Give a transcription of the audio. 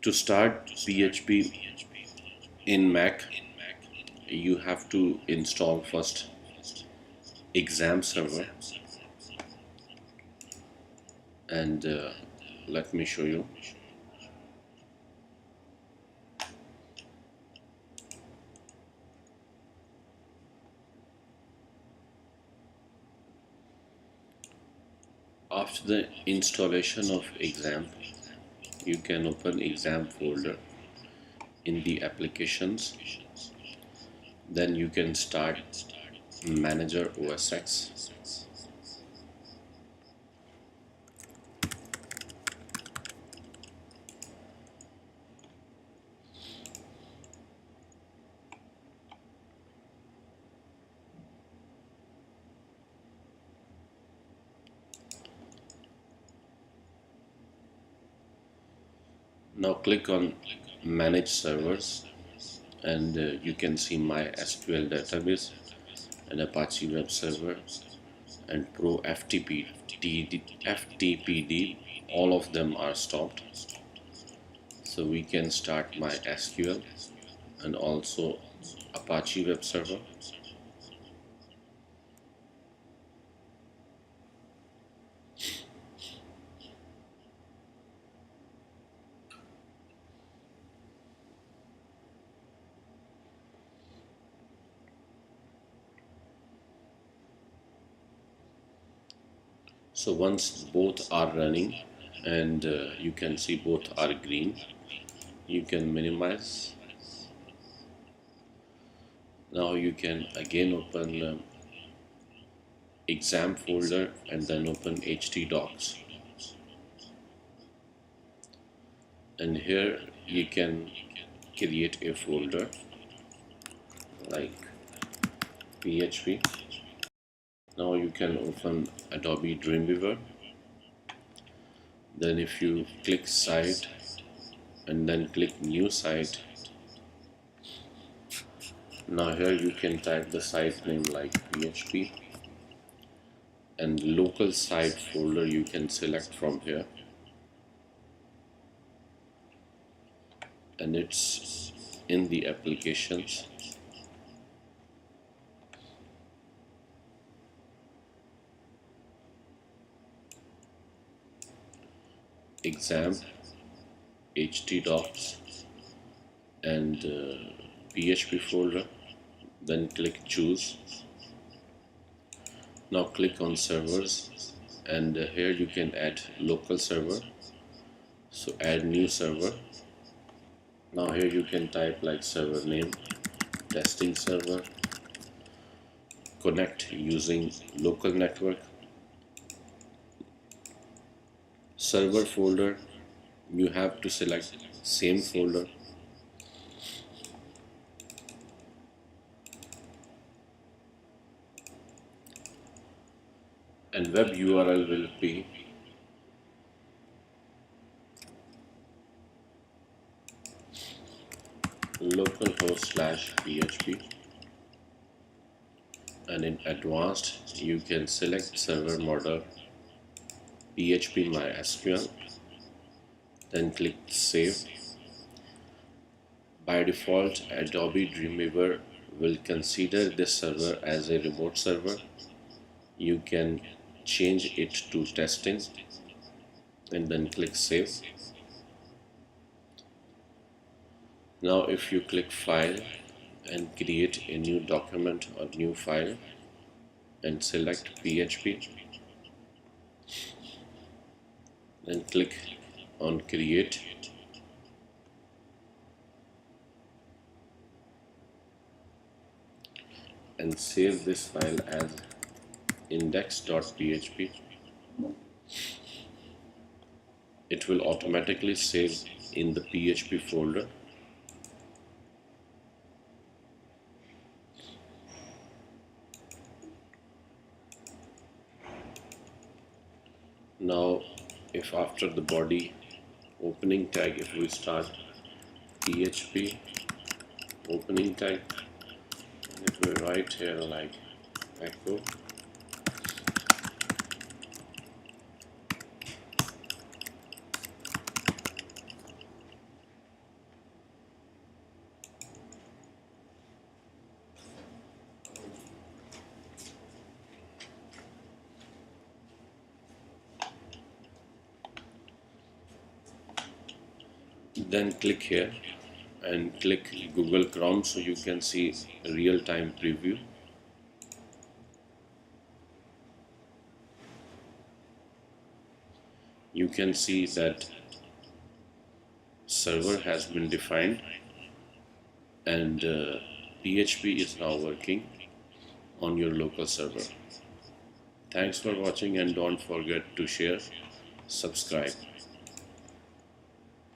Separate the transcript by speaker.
Speaker 1: To start PHP in Mac, you have to install first XAMPP server, and let me show you. After the installation of XAMPP, you can open XAMPP folder in the applications. Then you can start Manager OS X. Now click on Manage Servers, and you can see my SQL database and Apache Web Server and Pro FTPD. All of them are stopped. So we can start my SQL and also Apache Web Server. So once both are running and you can see both are green, you can minimize. Now you can again open exam folder and then open htdocs, and here you can create a folder like PHP. Now you can open Adobe Dreamweaver. Then if you click site and then click new site, now here you can type the site name like PHP, and local site folder you can select from here, and it's in the applications. XAMPP, htdocs, and PHP folder. Then click choose. Now click on servers, and here you can add local server. So add new server. Now here you can type like server name, testing server, connect using local network. Server folder, you have to select same folder. And web URL will be localhost/php, and in advanced you can select server model PHP MySQL, then click save. By default, Adobe Dreamweaver will consider this server as a remote server. You can change it to testing and then click save. Now if you click file and create a new document or new file and select PHP, then click on create, and save this file as index.php. It will automatically save in the PHP folder. Now if after the body opening tag, if we start PHP opening tag, and if we write here like echo, Then click here and click Google Chrome so you can see real-time preview. You can see that server has been defined and PHP is now working on your local server. Thanks for watching and don't forget to share, subscribe.